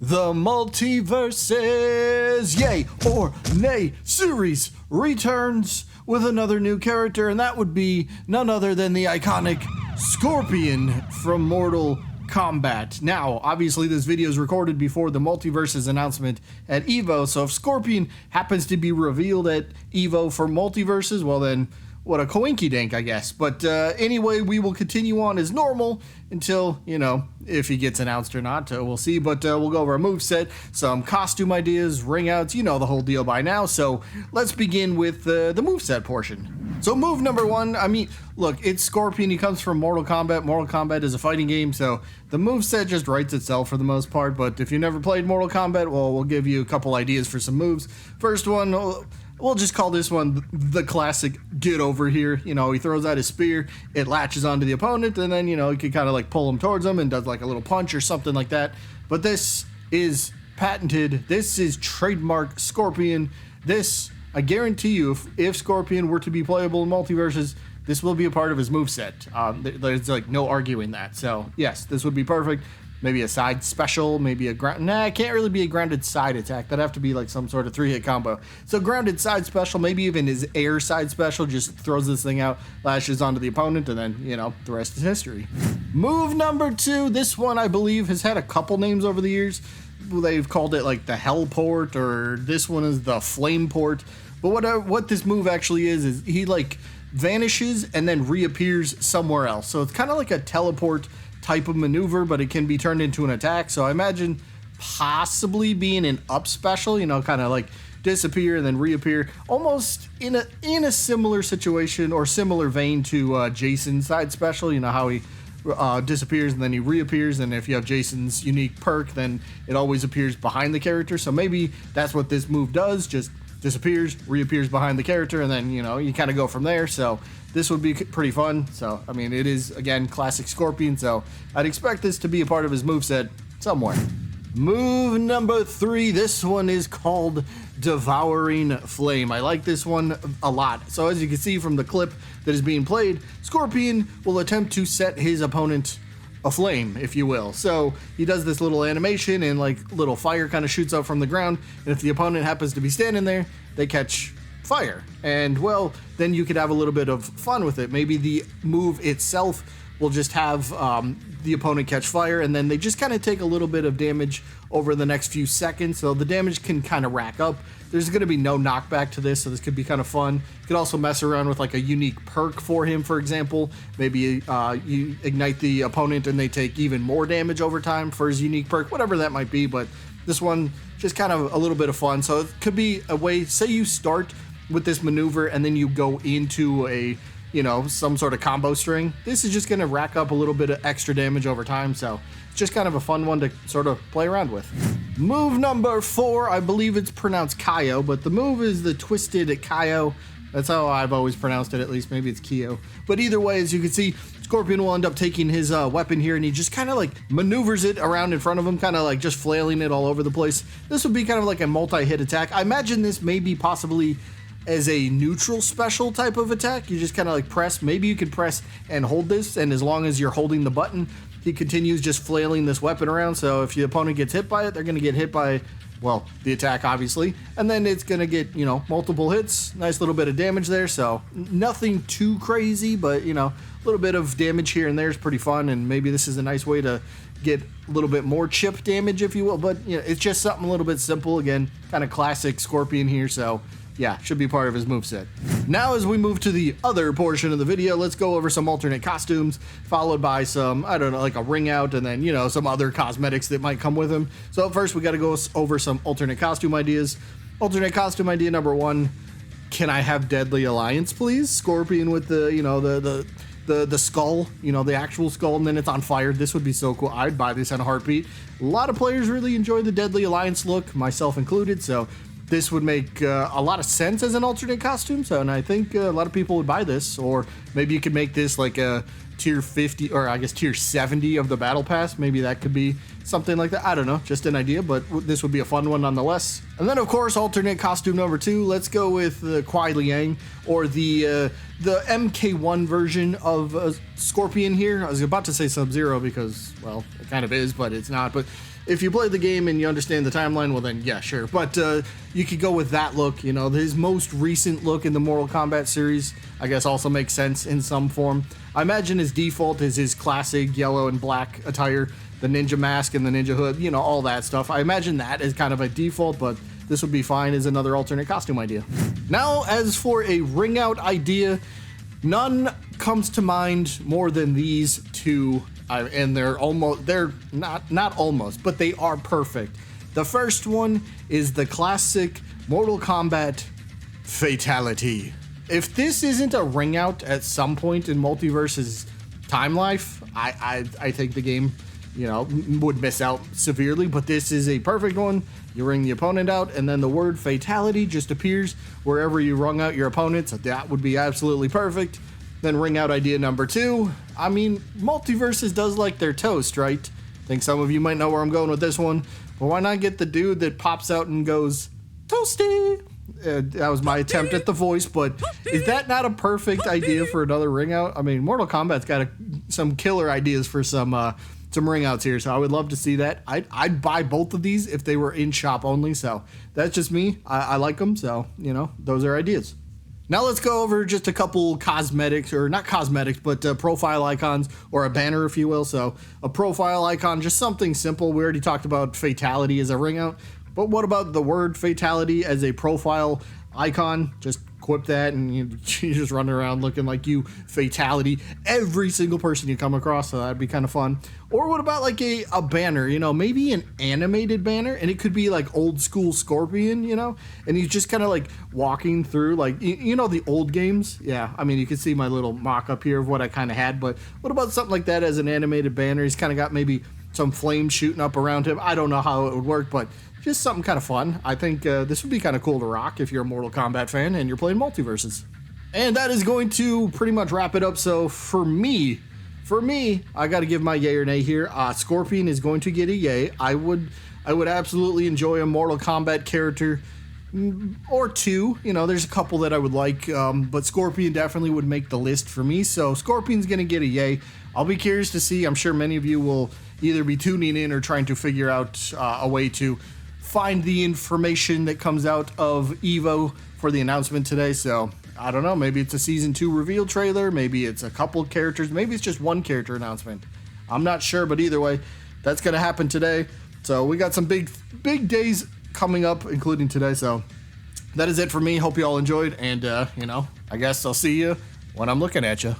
The Multiverses, yay or nay series returns with another new character, and that would be none other than the iconic Scorpion from Mortal Kombat. Now, obviously this video is recorded before the Multiverses announcement at EVO, so if Scorpion happens to be revealed at EVO for Multiverses, well then, what a coinky-dink, I guess. But anyway, we will continue on as normal until, if he gets announced or not, we'll see. But we'll go over a moveset, some costume ideas, ring outs, the whole deal by now. So let's begin with the moveset portion. So move number one, look, it's Scorpion. He comes from Mortal Kombat. Mortal Kombat is a fighting game, so the moveset just writes itself for the most part. But if you never played Mortal Kombat, well, we'll give you a couple ideas for some moves. First one, we'll just call this one the classic get over here. He throws out his spear, it latches onto the opponent, and then, he can kind of like pull him towards him and does like a little punch or something like that. But this is patented. This is trademark Scorpion. This, I guarantee you, if Scorpion were to be playable in Multiverses, this will be a part of his moveset. There's like no arguing that. So yes, this would be perfect. Maybe a side special, maybe a ground. Nah, it can't really be a grounded side attack. That'd have to be like some sort of 3-hit combo. So grounded side special, maybe even his air side special, just throws this thing out, lashes onto the opponent, and then, the rest is history. Move number two. This one, I believe, has had a couple names over the years. They've called it like the Hell Port, or this one is the Flame Port. But what this move actually is he like vanishes and then reappears somewhere else. So it's kind of like a teleport type of maneuver, but it can be turned into an attack. So I imagine possibly being an up special, kind of like disappear and then reappear, almost in a similar situation or similar vein to Jason's side special. How he disappears and then he reappears, and if you have Jason's unique perk, then it always appears behind the character. So maybe that's what this move does, just disappears, reappears behind the character, and then you kind of go from there. So this would be pretty fun. So it is, again, classic Scorpion, so I'd expect this to be a part of his moveset somewhere. Move number three. This one is called Devouring Flame. I like this one a lot. So as you can see from the clip that is being played, Scorpion will attempt to set his opponent aflame, if you will. So he does this little animation, and like little fire kind of shoots up from the ground, and if the opponent happens to be standing there, they catch fire. And well, then you could have a little bit of fun with it. Maybe the move itself will just have the opponent catch fire, and then they just kind of take a little bit of damage over the next few seconds, so the damage can kind of rack up. There's going to be no knockback to this, so this could be kind of fun. You could also mess around with like a unique perk for him, for example. Maybe you ignite the opponent and they take even more damage over time for his unique perk, whatever that might be. But this one, just kind of a little bit of fun. So it could be a way, say you start with this maneuver and then you go into a some sort of combo string. This is just going to rack up a little bit of extra damage over time, so it's just kind of a fun one to sort of play around with. Move number four, I believe it's pronounced Kyo, but the move is the Twisted Kyo. That's how I've always pronounced it, at least. Maybe it's Kyo. But either way, as you can see, Scorpion will end up taking his weapon here, and he just kind of like maneuvers it around in front of him, kind of like just flailing it all over the place. This would be kind of like a multi-hit attack. I imagine this may be possibly as a neutral special type of attack. You just kind of like press. Maybe you could press and hold this, and as long as you're holding the button, he continues just flailing this weapon around. So if your opponent gets hit by it, they're going to get hit by, well, the attack obviously, and then it's going to get, multiple hits. Nice little bit of damage there. So nothing too crazy, but a little bit of damage here and there is pretty fun, and maybe this is a nice way to get a little bit more chip damage, if you will. But it's just something a little bit simple. Again, kind of classic Scorpion here, so yeah, should be part of his moveset. Now, as we move to the other portion of the video, let's go over some alternate costumes, followed by some, like a ring out, and then, some other cosmetics that might come with him. So first, we got to go over some alternate costume ideas. Alternate costume idea number one, can I have Deadly Alliance, please? Scorpion with the, the skull, the actual skull, and then it's on fire. This would be so cool. I'd buy this in a heartbeat. A lot of players really enjoy the Deadly Alliance look, myself included, so this would make a lot of sense as an alternate costume, and I think a lot of people would buy this. Or maybe you could make this like a tier 50, or I guess tier 70 of the battle pass. Maybe that could be something like that. I don't know, just an idea, but this would be a fun one nonetheless. And then, of course, alternate costume number two, let's go with Kuai Liang, or the MK1 version of Scorpion here. I was about to say Sub-Zero because, well, it kind of is, but it's not. But if you play the game and you understand the timeline, well then, yeah, sure. But you could go with that look, you know, his most recent look in the Mortal Kombat series, I guess also makes sense in some form. I imagine his default is his classic yellow and black attire, the ninja mask and the ninja hood, you know, all that stuff. I imagine that is kind of a default, but this would be fine as another alternate costume idea. Now, as for a ring out idea, none comes to mind more than these two, and they're not almost, but they are perfect. The first one is the classic Mortal Kombat fatality. If this isn't a ring out at some point in Multiversus time life, I think the game, you know, would miss out severely, but this is a perfect one. You ring the opponent out, and then the word fatality just appears wherever you rung out your opponents. That would be absolutely perfect. Then ring out idea number two. I mean, Multiversus does like their toast, right? I think some of you might know where I'm going with this one, but why not get the dude that pops out and goes, toasty? That was my attempt at the voice, but is that not a perfect idea for another ring out? I mean, Mortal Kombat's got some killer ideas for some ring outs here, so I would love to see that. I'd buy both of these if they were in shop only, so that's just me. I like them, so, you know, those are ideas. Now let's go over just a couple cosmetics, or not cosmetics, but profile icons, or a banner, if you will. So a profile icon, just something simple. We already talked about fatality as a ring out, but what about the word fatality as a profile icon? Just equip that and you just run around looking like you fatality every single person you come across, so that'd be kind of fun. Or what about like a banner, you know, maybe an animated banner, and it could be like old school Scorpion, you know, and he's just kind of like walking through, like, you know, the old games. Yeah, I mean, you can see my little mock-up here of what I kind of had, but what about something like that as an animated banner? He's kind of got maybe some flames shooting up around him. I don't know how it would work, but just something kind of fun. I think this would be kind of cool to rock if you're a Mortal Kombat fan and you're playing Multiverses. And that is going to pretty much wrap it up. So for me, I got to give my yay or nay here. Scorpion is going to get a yay. I would absolutely enjoy a Mortal Kombat character or two. You know, there's a couple that I would like, but Scorpion definitely would make the list for me. So Scorpion's going to get a yay. I'll be curious to see. I'm sure many of you will either be tuning in or trying to figure out a way to find the information that comes out of EVO for the announcement today. So I don't know, maybe it's a season 2 reveal trailer, maybe it's a couple characters, maybe it's just one character announcement. I'm not sure, but either way, that's gonna happen today. So we got some big days coming up, including today. So that is it for me. Hope you all enjoyed, and you know, I guess I'll see you when I'm looking at you.